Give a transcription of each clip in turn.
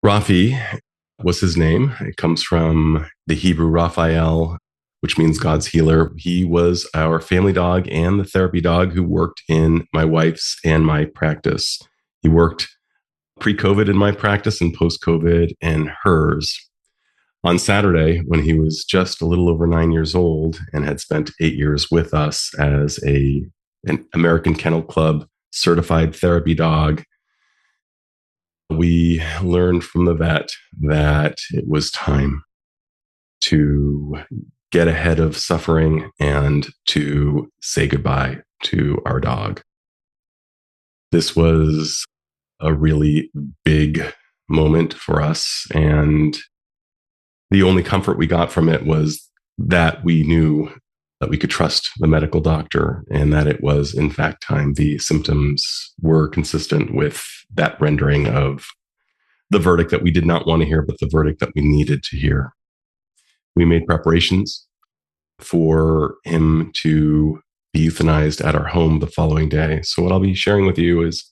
Raffi was his name. It comes from the Hebrew Raphael, which means God's healer. He was our family dog and the therapy dog who worked in my wife's and my practice. He worked pre-COVID in my practice and post-COVID in hers. On Saturday, when he was just a little over 9 years old and had spent 8 years with us as an American Kennel Club certified therapy dog, we learned from the vet that it was time to get ahead of suffering and to say goodbye to our dog. This was a really big moment for us. And the only comfort we got from it was that we knew that we could trust the medical doctor and that it was, in fact, time. The symptoms were consistent with that rendering of the verdict that we did not want to hear, but the verdict that we needed to hear. We made preparations for him to be euthanized at our home the following day. So what I'll be sharing with you is,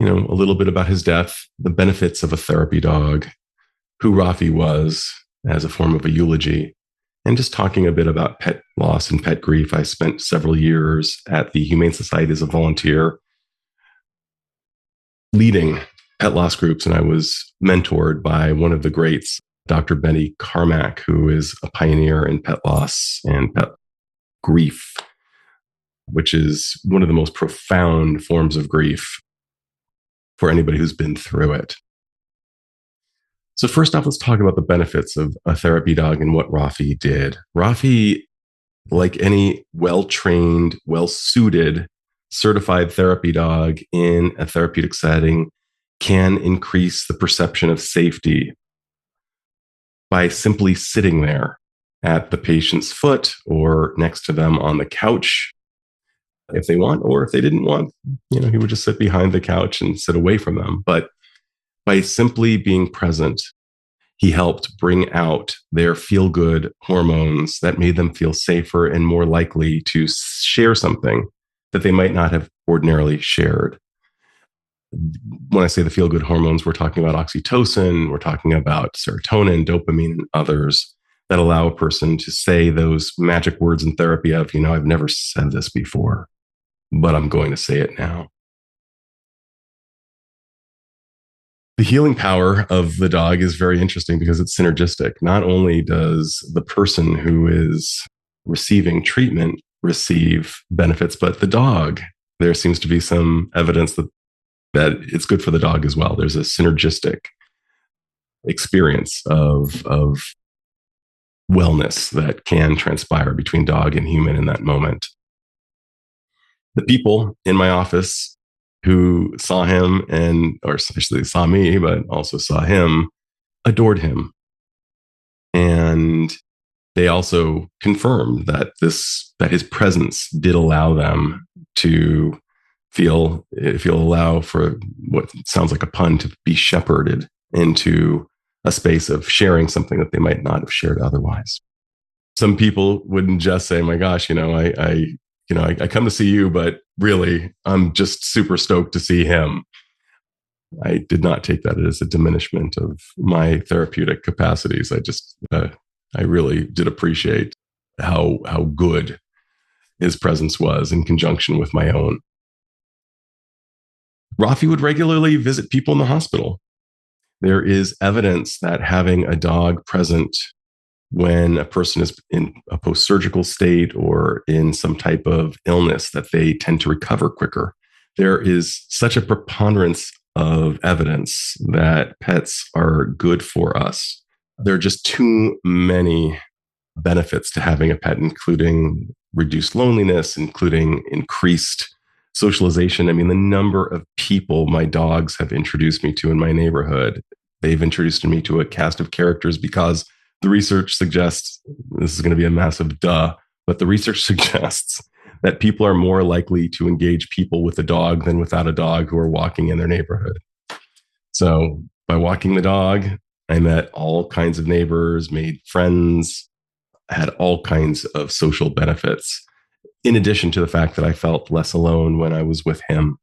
a little bit about his death, the benefits of a therapy dog, who Raffi was as a form of a eulogy, and just talking a bit about pet loss and pet grief. I spent several years at the Humane Society as a volunteer leading pet loss groups, and I was mentored by one of the greats, Dr. Benny Carmack, who is a pioneer in pet loss and pet grief, which is one of the most profound forms of grief for anybody who's been through it. So first off, let's talk about the benefits of a therapy dog and what Raffi did. Raffi, like any well-trained, well-suited, certified therapy dog in a therapeutic setting, can increase the perception of safety by simply sitting there at the patient's foot or next to them on the couch if they want, or if they didn't want, he would just sit behind the couch and sit away from them. But by simply being present, he helped bring out their feel-good hormones that made them feel safer and more likely to share something that they might not have ordinarily shared. When I say the feel-good hormones, we're talking about oxytocin, we're talking about serotonin, dopamine, and others that allow a person to say those magic words in therapy of, I've never said this before, but I'm going to say it now. The healing power of the dog is very interesting because it's synergistic. Not only does the person who is receiving treatment receive benefits, but the dog, there seems to be some evidence that it's good for the dog as well. There's a synergistic experience of wellness that can transpire between dog and human in that moment. The people in my office who saw him or especially saw me, but also saw him, adored him. And they also confirmed that his presence did allow them to feel, if you'll allow for what sounds like a pun, to be shepherded into a space of sharing something that they might not have shared otherwise. Some people wouldn't just say, my gosh, I come to see you, but really, I'm just super stoked to see him. I did not take that as a diminishment of my therapeutic capacities. I really did appreciate how good his presence was in conjunction with my own. Raffi would regularly visit people in the hospital. There is evidence that having a dog present when a person is in a post-surgical state or in some type of illness, that they tend to recover quicker. There is such a preponderance of evidence that pets are good for us. There are just too many benefits to having a pet, including reduced loneliness, including increased socialization. I mean, the number of people my dogs have introduced me to in my neighborhood, they've introduced me to a cast of characters because the research suggests, this is going to be a massive duh, but the research suggests that people are more likely to engage people with a dog than without a dog who are walking in their neighborhood. So by walking the dog, I met all kinds of neighbors, made friends, had all kinds of social benefits, in addition to the fact that I felt less alone when I was with him.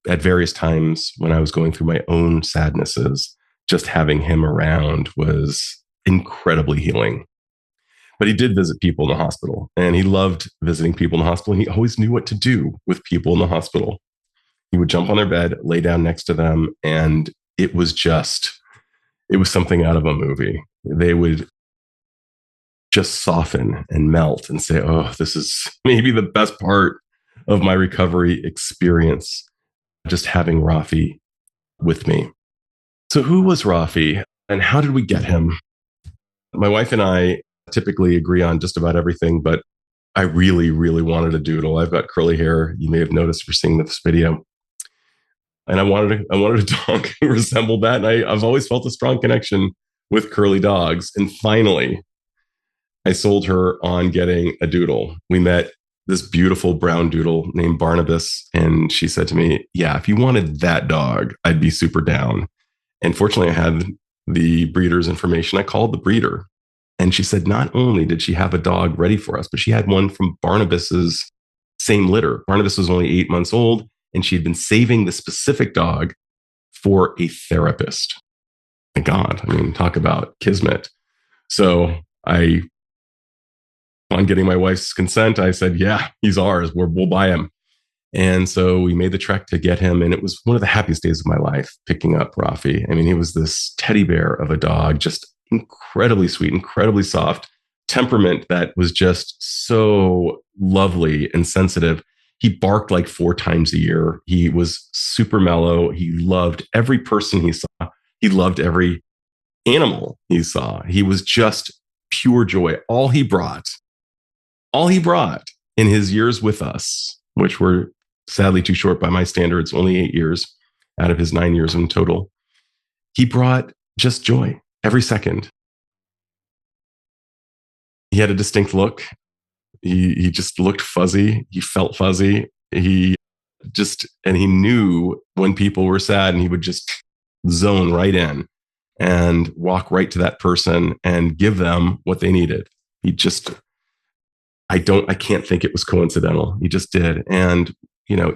at various times when I was going through my own sadnesses, just having him around was incredibly healing. But he did visit people in the hospital, and he loved visiting people in the hospital. And he always knew what to do with people in the hospital. He would jump on their bed, lay down next to them, and it was just, it was something out of a movie. They would just soften and melt and say, oh, this is maybe the best part of my recovery experience, just having Raffi with me. So, who was Raffi and how did we get him? My wife and I typically agree on just about everything, but I really, really wanted a doodle. I've got curly hair. You may have noticed for seeing this video. And I wanted a dog who resembled that. And I've always felt a strong connection with curly dogs. And finally, I sold her on getting a doodle. We met this beautiful brown doodle named Barnabas. And she said to me, yeah, if you wanted that dog, I'd be super down. And fortunately, I had the breeder's information. I called the breeder. And she said, not only did she have a dog ready for us, but she had one from Barnabas's same litter. Barnabas was only 8 months old, and she'd been saving the specific dog for a therapist. My God, I mean, talk about kismet. So on getting my wife's consent, I said, yeah, he's ours. We'll buy him. And so we made the trek to get him. And it was one of the happiest days of my life picking up Raffi. I mean, he was this teddy bear of a dog, just incredibly sweet, incredibly soft, temperament that was just so lovely and sensitive. He barked like 4 times a year. He was super mellow. He loved every person he saw. He loved every animal he saw. He was just pure joy. All he brought in his years with us, which were sadly too short by my standards, only 8 years out of his 9 years in total, he brought just joy every second. He had a distinct look. He just looked fuzzy. He felt fuzzy. And he knew when people were sad, and he would just zone right in and walk right to that person and give them what they needed. I can't think it was coincidental. He just did. And,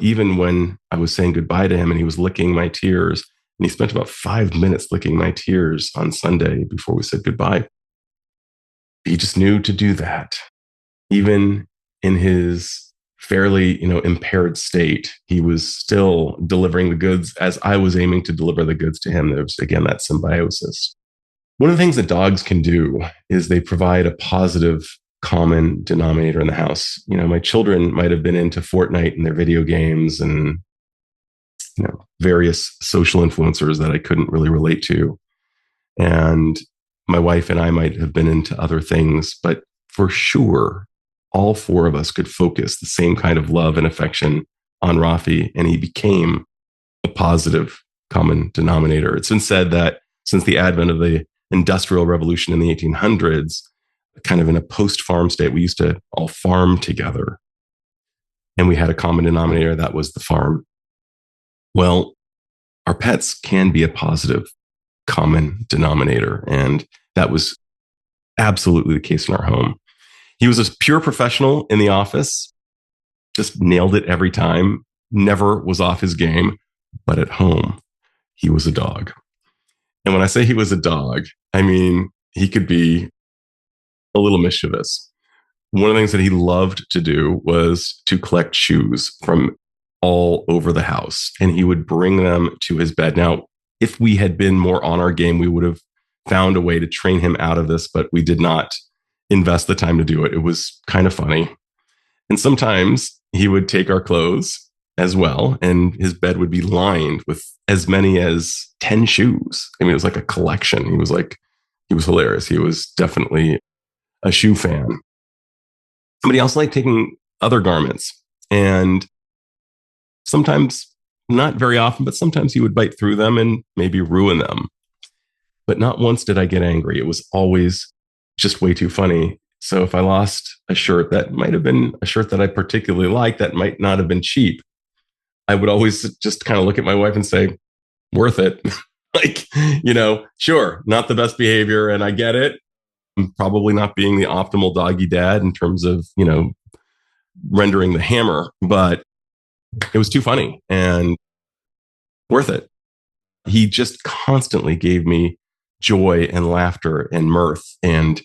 even when I was saying goodbye to him and he was licking my tears, and he spent about 5 minutes licking my tears on Sunday before we said goodbye, he just knew to do that. Even in his fairly, impaired state, he was still delivering the goods as I was aiming to deliver the goods to him. There was, again, that symbiosis. One of the things that dogs can do is they provide a positive common denominator in the house. My children might have been into Fortnite and their video games and, various social influencers that I couldn't really relate to. And my wife and I might have been into other things, but for sure, all 4 of us could focus the same kind of love and affection on Raffi, and he became a positive common denominator. It's been said that since the advent of the Industrial Revolution in the 1800s, kind of in a post-farm state, we used to all farm together, and we had a common denominator that was the farm. Well, our pets can be a positive common denominator, and that was absolutely the case in our home. He was a pure professional in the office, just nailed it every time, never was off his game, but at home, he was a dog. And when I say he was a dog, I mean, he could be a little mischievous. One of the things that he loved to do was to collect shoes from all over the house, and he would bring them to his bed. Now, if we had been more on our game, we would have found a way to train him out of this, but we did not invest the time to do it. It was kind of funny. And sometimes he would take our clothes as well, and his bed would be lined with as many as 10 shoes. I mean, it was like a collection. He was hilarious. He was definitely a shoe fan. Somebody else liked taking other garments, and sometimes, not very often, but sometimes he would bite through them and maybe ruin them. But not once did I get angry. It was always just way too funny. So if I lost a shirt that might have been a shirt that I particularly liked, that might not have been cheap, I would always just kind of look at my wife and say, worth it. Sure, not the best behavior. And I get it. I'm probably not being the optimal doggy dad in terms of, rendering the hammer, but it was too funny. And worth it. He just constantly gave me joy and laughter and mirth, and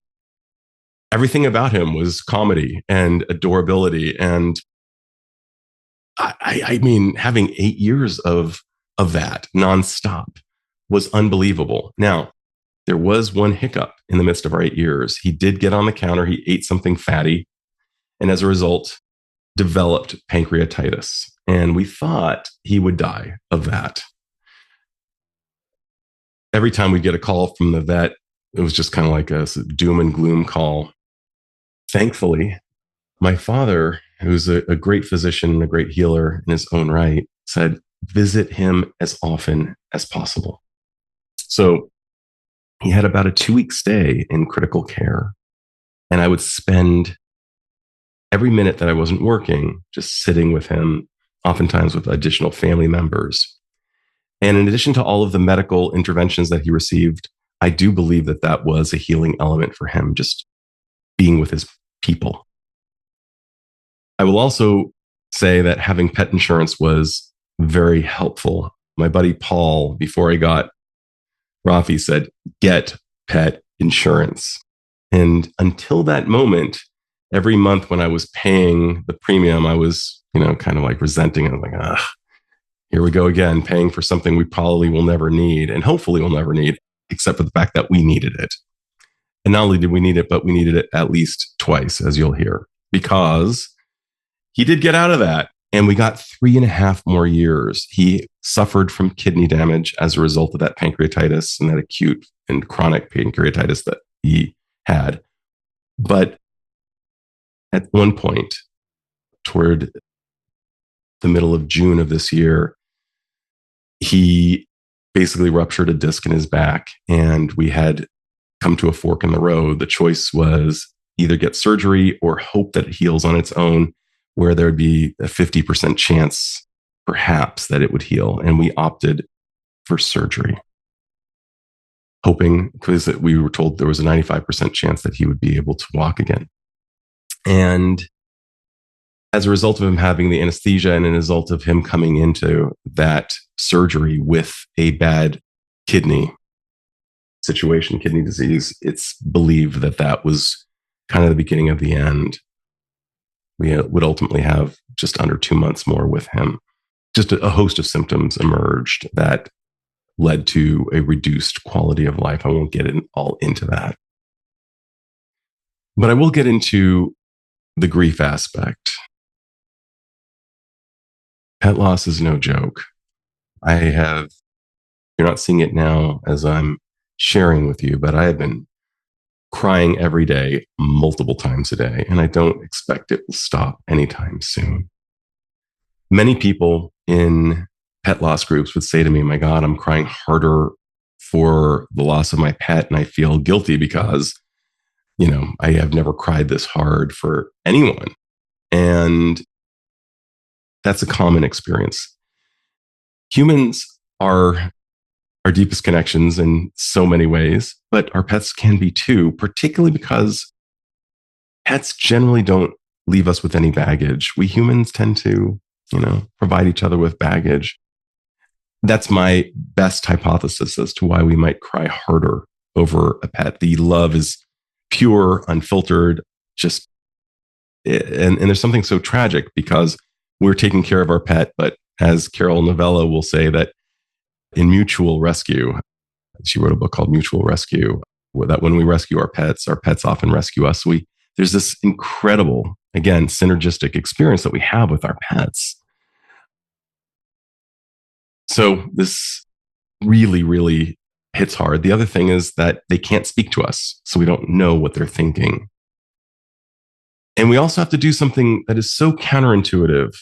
everything about him was comedy and adorability. And I mean, having 8 years of that nonstop was unbelievable. Now, there was one hiccup in the midst of our 8 years. He did get on the counter. He ate something fatty, and as a result, developed pancreatitis. And we thought he would die of that. Every time we'd get a call from the vet, it was just kind of like a doom and gloom call. Thankfully, my father, who's a great physician and a great healer in his own right, said, visit him as often as possible. So he had about a 2-week stay in critical care. And I would spend every minute that I wasn't working just sitting with him, oftentimes with additional family members. And in addition to all of the medical interventions that he received, I do believe that that was a healing element for him, just being with his people. I will also say that having pet insurance was very helpful. My buddy Paul, before I got Raffi, said, get pet insurance. And until that moment, every month when I was paying the premium, I was, kind of like resenting it. I was like, here we go again, paying for something we probably will never need and hopefully will never need, except for the fact that we needed it. And not only did we need it, but we needed it at least twice, as you'll hear, because he did get out of that. And we got 3.5 more years. He suffered from kidney damage as a result of that pancreatitis and that acute and chronic pancreatitis that he had. But at one point, toward the middle of June of this year, he basically ruptured a disc in his back, and we had come to a fork in the road. The choice was either get surgery or hope that it heals on its own, where there would be a 50% chance, perhaps, that it would heal. And we opted for surgery, hoping, because we were told there was a 95% chance that he would be able to walk again. And as a result of him having the anesthesia and as a result of him coming into that surgery with a bad kidney situation, kidney disease, it's believed that that was kind of the beginning of the end. We would ultimately have just under 2 months more with him. Just a host of symptoms emerged that led to a reduced quality of life. I won't get all into that. But I will get into the grief aspect. Pet loss is no joke. You're not seeing it now as I'm sharing with you, but I have been crying every day, multiple times a day, and I don't expect it will stop anytime soon. Many people in pet loss groups would say to me, my God, I'm crying harder for the loss of my pet, and I feel guilty because, I have never cried this hard for anyone. And that's a common experience. Humans are our deepest connections in so many ways, but our pets can be too, particularly because pets generally don't leave us with any baggage. We humans tend to, provide each other with baggage. That's my best hypothesis as to why we might cry harder over a pet. The love is pure, unfiltered, and there's something so tragic because we're taking care of our pet, but as Carol Novello will say, that in Mutual Rescue, she wrote a book called Mutual Rescue, that when we rescue our pets often rescue us. There's this incredible, again, synergistic experience that we have with our pets. So this really, really hits hard. The other thing is that they can't speak to us, so we don't know what they're thinking. And we also have to do something that is so counterintuitive.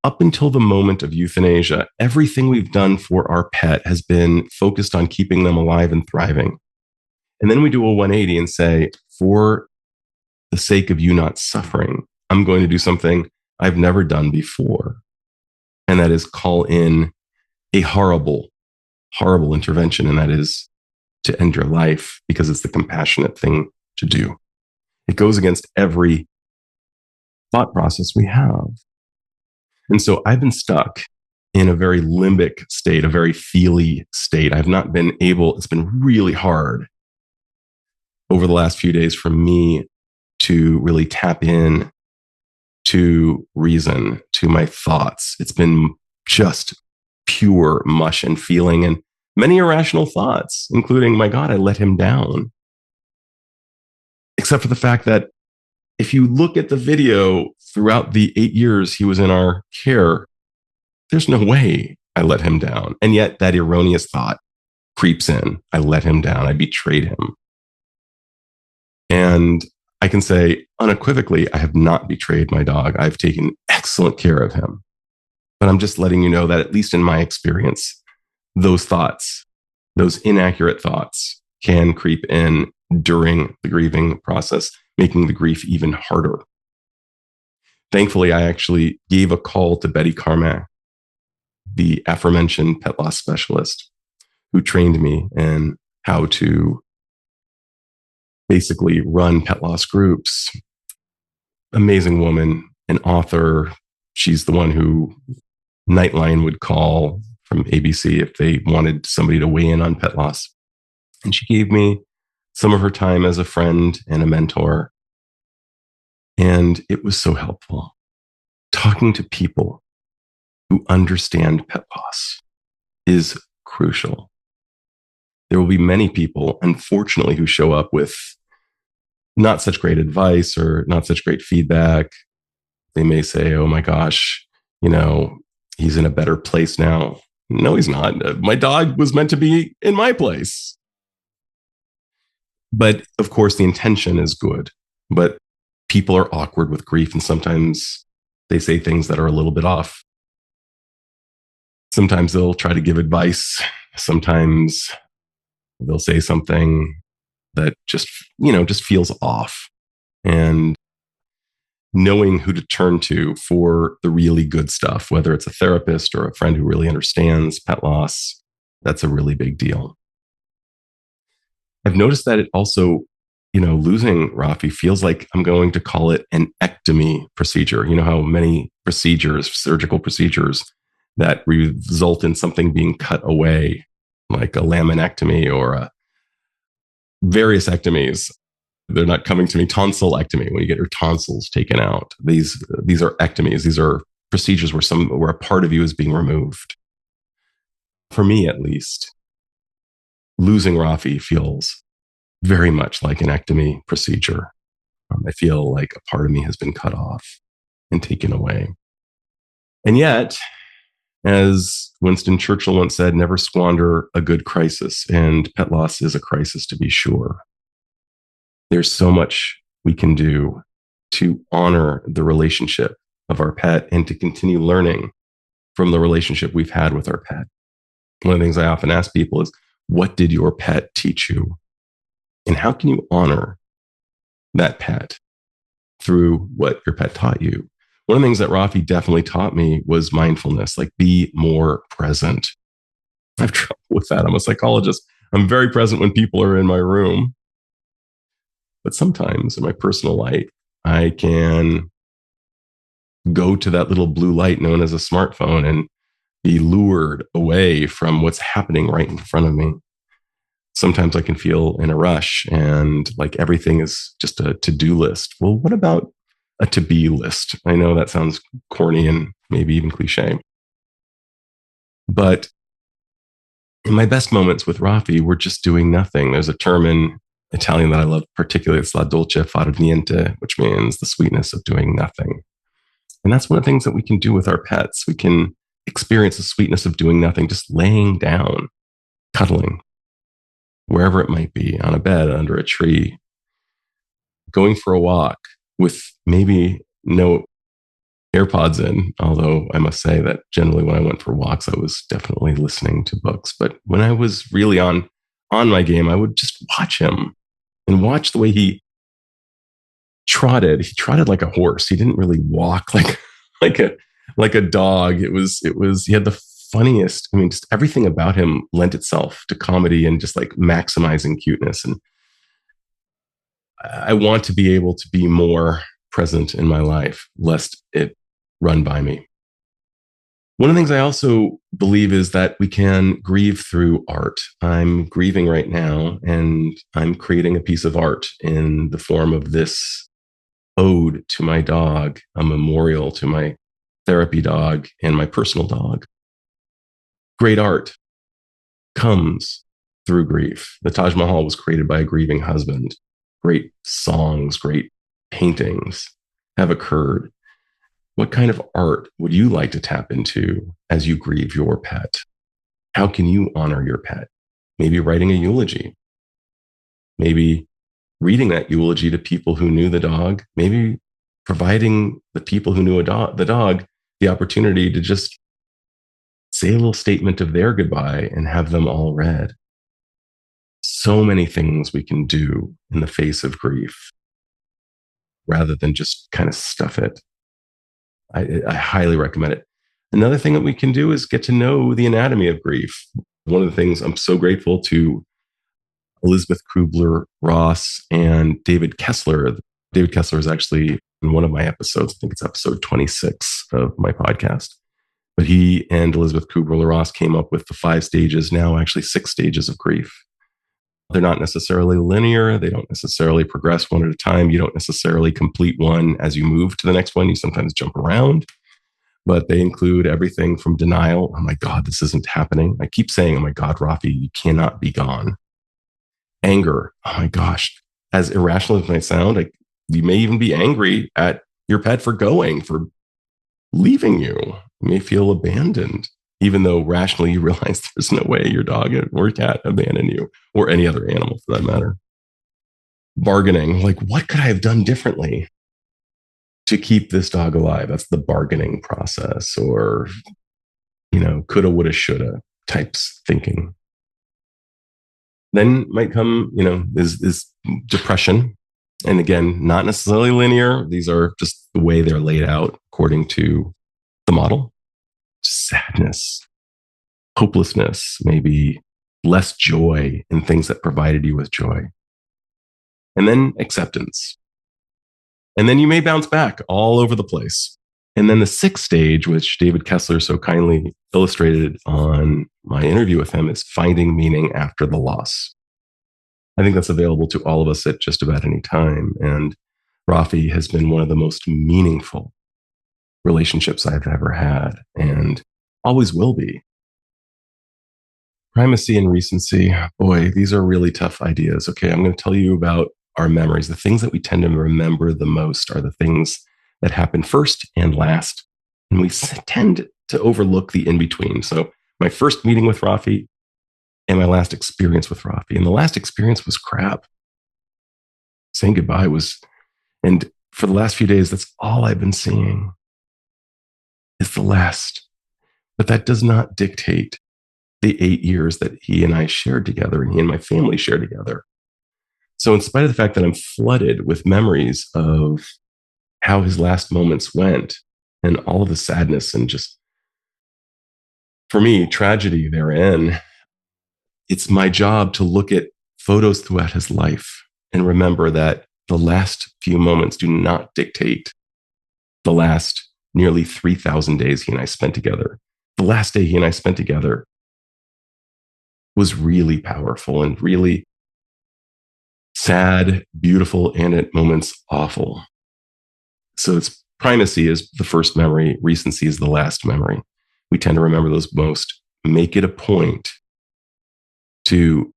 Up until the moment of euthanasia, everything we've done for our pet has been focused on keeping them alive and thriving. And then we do a 180 and say, for the sake of you not suffering, I'm going to do something I've never done before. And that is call in a horrible, horrible intervention. And that is to end your life because it's the compassionate thing to do. It goes against every thought process we have. And so I've been stuck in a very limbic state, a very feely state. I've not been able, it's been really hard over the last few days for me to really tap in to reason, to my thoughts. It's been just pure mush and feeling and many irrational thoughts, including, my God, I let him down. Except for the fact that if you look at the video throughout the 8 years he was in our care, there's no way I let him down. And yet that erroneous thought creeps in. I let him down. I betrayed him. And I can say unequivocally, I have not betrayed my dog. I've taken excellent care of him. But I'm just letting you know that, at least in my experience, those thoughts, those inaccurate thoughts, can creep in during the grieving process, making the grief even harder. Thankfully, I actually gave a call to Betty Carmack, the aforementioned pet loss specialist, who trained me in how to basically run pet loss groups. Amazing woman, an author. She's the one who Nightline would call from ABC if they wanted somebody to weigh in on pet loss. And she gave me some of her time as a friend and a mentor. And it was so helpful. Talking to people who understand pet loss is crucial. There will be many people, unfortunately, who show up with not such great advice or not such great feedback. They may say, oh my gosh, he's in a better place now. No, he's not. My dog was meant to be in my place. But of course, the intention is good. But people are awkward with grief, and sometimes they say things that are a little bit off. Sometimes they'll try to give advice. Sometimes they'll say something that just feels off. And knowing who to turn to for the really good stuff, whether it's a therapist or a friend who really understands pet loss, that's a really big deal. I've noticed that it also, losing Raffi feels like I'm going to call it an ectomy procedure. You know how many procedures, surgical procedures, that result in something being cut away, like a laminectomy or various ectomies. They're not coming to me. Tonsillectomy, when you get your tonsils taken out. These are ectomies. These are procedures where a part of you is being removed. For me, at least, losing Raffi feels very much like an ectomy procedure. I feel like a part of me has been cut off and taken away. And yet, as Winston Churchill once said, never squander a good crisis. And pet loss is a crisis, to be sure. There's so much we can do to honor the relationship of our pet and to continue learning from the relationship we've had with our pet. One of the things I often ask people is, what did your pet teach you? And how can you honor that pet through what your pet taught you? One of the things that Raffi definitely taught me was mindfulness, like be more present. I have trouble with that. I'm a psychologist. I'm very present when people are in my room. But sometimes in my personal life, I can go to that little blue light known as a smartphone and be lured away from what's happening right in front of me. Sometimes I can feel in a rush and like everything is just a to-do list. Well, what about a to-be list? I know that sounds corny and maybe even cliche. But in my best moments with Raffi, we're just doing nothing. There's a term in Italian that I love particularly. It's la dolce far niente, which means the sweetness of doing nothing. And that's one of the things that we can do with our pets. We can experience the sweetness of doing nothing, just laying down, cuddling, wherever it might be, on a bed, under a tree, going for a walk with maybe no AirPods in, although I must say that generally when I went for walks, I was definitely listening to books. But when I was really on my game, I would just watch him and watch the way he trotted. He trotted like a horse. He didn't really walk like a dog. It was, he had the funniest, just everything about him lent itself to comedy and just like maximizing cuteness. And I want to be able to be more present in my life, lest it run by me. One of the things I also believe is that we can grieve through art. I'm grieving right now, and I'm creating a piece of art in the form of this ode to my dog, a memorial to my therapy dog and my personal dog. Great art comes through grief. The Taj Mahal was created by a grieving husband. Great songs, great paintings have occurred. What kind of art would you like to tap into as you grieve your pet? How can you honor your pet? Maybe writing a eulogy. Maybe reading that eulogy to people who knew the dog. Maybe providing the people who knew the dog the opportunity to just say a little statement of their goodbye and have them all read. So many things we can do in the face of grief rather than just kind of stuff it. I highly recommend it. Another thing that we can do is get to know the anatomy of grief. One of the things I'm so grateful to Elizabeth Kubler-Ross and David Kessler. David Kessler is actually in one of my episodes. I think it's episode 26 of my podcast. But he and Elizabeth Kubler-Ross came up with the 5 stages, now actually 6 stages of grief. They're not necessarily linear. They don't necessarily progress one at a time. You don't necessarily complete one as you move to the next one. You sometimes jump around, but they include everything from denial. Oh my God, this isn't happening. I keep saying, oh my God, Raffi, you cannot be gone. Anger. Oh my gosh. As irrational as it might sound, you may even be angry at your pet for going, for leaving you. You may feel abandoned, even though rationally you realize there's no way your dog or cat abandoned you, or any other animal for that matter. Bargaining, like, what could I have done differently to keep this dog alive? That's the bargaining process, or, coulda, woulda, shoulda types thinking. Then might come, is depression. And again, not necessarily linear. These are just the way they're laid out according to the model. Sadness, hopelessness, maybe less joy in things that provided you with joy. And then acceptance. And then you may bounce back all over the place. And then the 6th stage, which David Kessler so kindly illustrated on my interview with him, is finding meaning after the loss. I think that's available to all of us at just about any time. And Raffi has been one of the most meaningful relationships I've ever had, and always will be. Primacy and recency. Boy, these are really tough ideas. Okay, I'm going to tell you about our memories. The things that we tend to remember the most are the things that happen first and last. And we tend to overlook the in-between. So my first meeting with Raffi and my last experience with Raffi. And the last experience was crap. Saying goodbye was, and for the last few days, that's all I've been seeing is the last. But that does not dictate the 8 years that he and I shared together, and he and my family shared together. So in spite of the fact that I'm flooded with memories of how his last moments went and all of the sadness and just, for me, tragedy therein, it's my job to look at photos throughout his life and remember that the last few moments do not dictate the last nearly 3,000 days he and I spent together. The last day he and I spent together was really powerful and really sad, beautiful, and at moments awful. So it's primacy is the first memory, recency is the last memory. We tend to remember those most. Make it a point to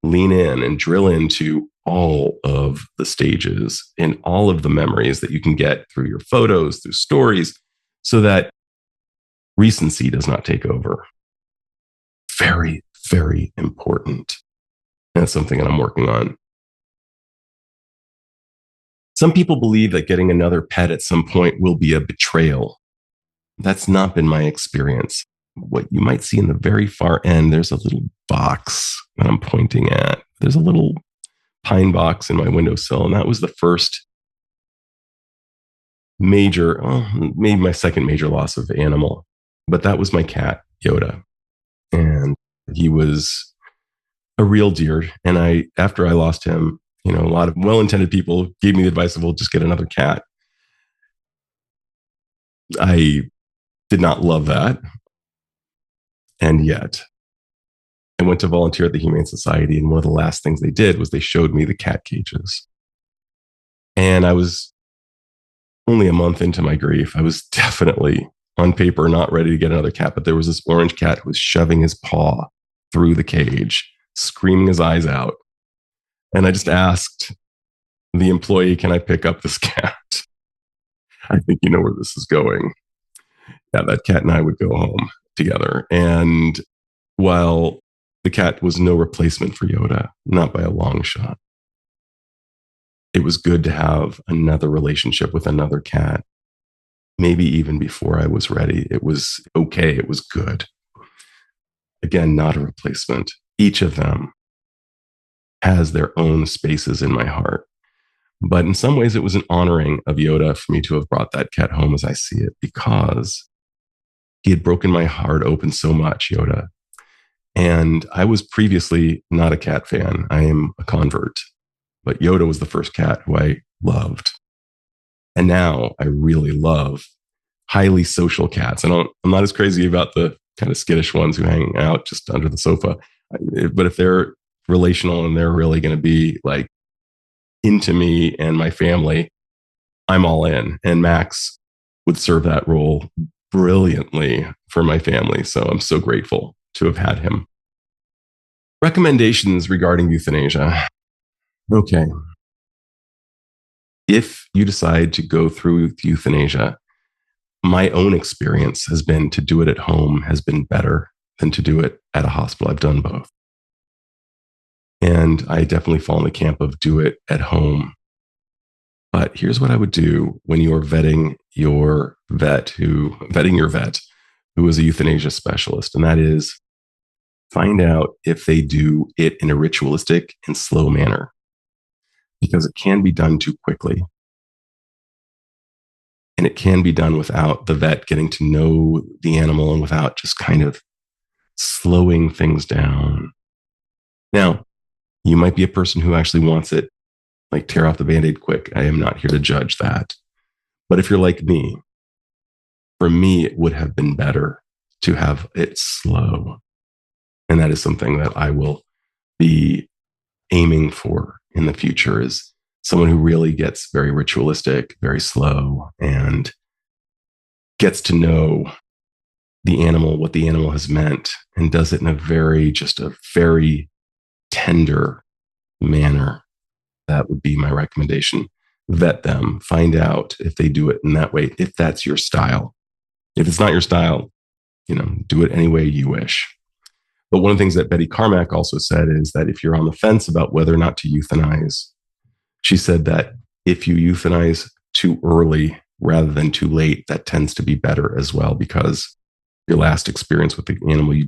lean in and drill into all of the stages and all of the memories that you can get through your photos, through stories, so that recency does not take over. Very, very important. That's something that I'm working on. Some people believe that getting another pet at some point will be a betrayal. That's not been my experience. What you might see in the very far end, there's a little box that I'm pointing at. There's a little pine box in my windowsill, and that was the first major, maybe my second major loss of animal. But that was my cat, Yoda. And he was a real deer. And after I lost him, a lot of well-intended people gave me the advice of, well, just get another cat. I Did not love that. And yet, I went to volunteer at the Humane Society, and one of the last things they did was they showed me the cat cages. And I was only a month into my grief. I was definitely on paper not ready to get another cat, but there was this orange cat who was shoving his paw through the cage, screaming his eyes out. And I just asked the employee, can I pick up this cat? I think you know where this is going. Yeah, that cat and I would go home together. And while the cat was no replacement for Yoda, not by a long shot, it was good to have another relationship with another cat. Maybe even before I was ready, it was okay. It was good. Again, not a replacement. Each of them has their own spaces in my heart. But in some ways, it was an honoring of Yoda for me to have brought that cat home as I see it, because he had broken my heart open so much, Yoda. And I was previously not a cat fan. I am a convert. But Yoda was the first cat who I loved. And now I really love highly social cats. I'm not as crazy about the kind of skittish ones who hang out just under the sofa. But if they're relational and they're really going to be like into me and my family, I'm all in. And Max would serve that role brilliantly for my family. So I'm so grateful to have had him. Recommendations regarding euthanasia. Okay. If you decide to go through euthanasia, my own experience has been to do it at home has been better than to do it at a hospital. I've done both. And I definitely fall in the camp of do it at home. But here's what I would do when you're vetting your vet who is a euthanasia specialist. And that is find out if they do it in a ritualistic and slow manner, because it can be done too quickly. And it can be done without the vet getting to know the animal and without just kind of slowing things down. Now, you might be a person who actually wants it, like tear off the Band-Aid quick. I am not here to judge that. But if you're like me, for me, it would have been better to have it slow. And that is something that I will be aiming for in the future, is someone who really gets very ritualistic, very slow, and gets to know the animal, what the animal has meant, and does it in a very tender manner. That would be my recommendation. Vet them, find out if they do it in that way, if that's your style. If it's not your style, do it any way you wish. But one of the things that Betty Carmack also said is that if you're on the fence about whether or not to euthanize, she said that if you euthanize too early rather than too late, that tends to be better as well, because your last experience with the animal,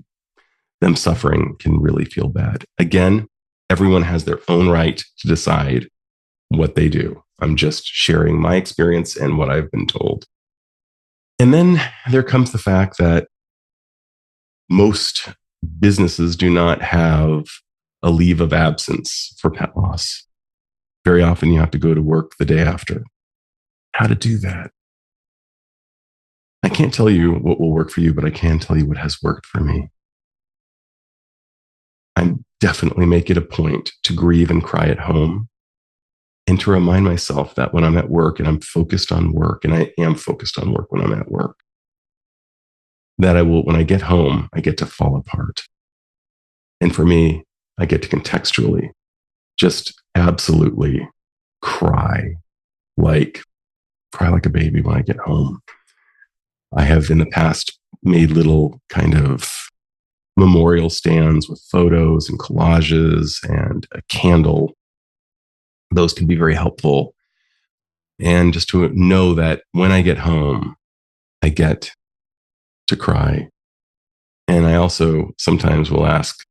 them suffering, can really feel bad. Again, everyone has their own right to decide what they do. I'm just sharing my experience and what I've been told. And then there comes the fact that most businesses do not have a leave of absence for pet loss. Very often you have to go to work the day after. How to do that? I can't tell you what will work for you, but I can tell you what has worked for me. I definitely make it a point to grieve and cry at home, and to remind myself that when I'm at work and I'm focused on work, and I am focused on work when I'm at work, that when I get home, I get to fall apart. And for me, I get to contextually just absolutely cry like a baby when I get home. I have in the past made little kind of memorial stands with photos and collages and a candle. Those can be very helpful. And just to know that when I get home, I get to cry. And I also sometimes will ask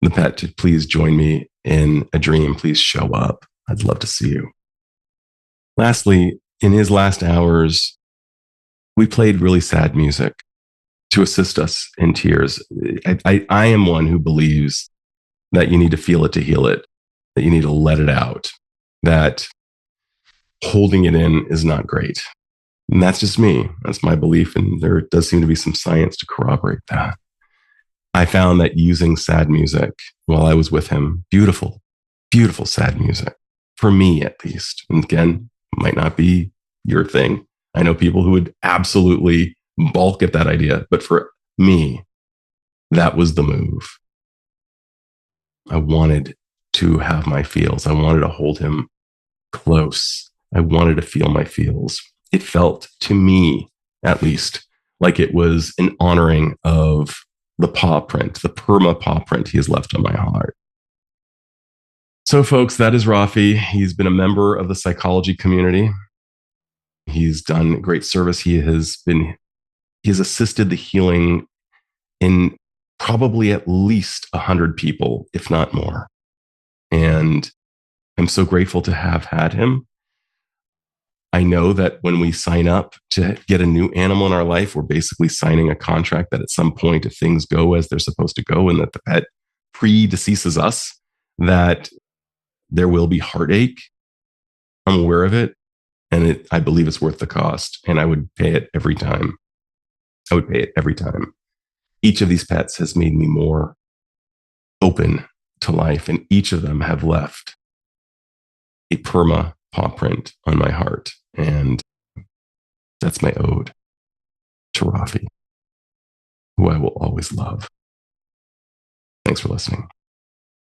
the pet to please join me in a dream. Please show up. I'd love to see you. Lastly, in his last hours, we played really sad music to assist us in tears. I am one who believes that you need to feel it to heal it, that you need to let it out, that holding it in is not great. And that's just me. That's my belief. And there does seem to be some science to corroborate that. I found that using sad music while I was with him, beautiful, beautiful sad music, for me at least. And again, might not be your thing. I know people who would absolutely balk at that idea, but for me, that was the move. I wanted to have my feels. I wanted to hold him close. I wanted to feel my feels. It felt to me, at least, like it was an honoring of the paw print, the perma paw print he has left on my heart. So, folks, that is Raffi. He's been a member of the psychology community. He's done great service. He's assisted the healing in probably at least 100 people, if not more. And I'm so grateful to have had him. I know that when we sign up to get a new animal in our life, we're basically signing a contract that at some point, if things go as they're supposed to go and that the pet predeceases us, that there will be heartache. I'm aware of it. And I believe it's worth the cost. And I would pay it every time. I would pay it every time. Each of these pets has made me more open to life, and each of them have left a perma paw print on my heart. And that's my ode to Raffi, who I will always love. Thanks for listening.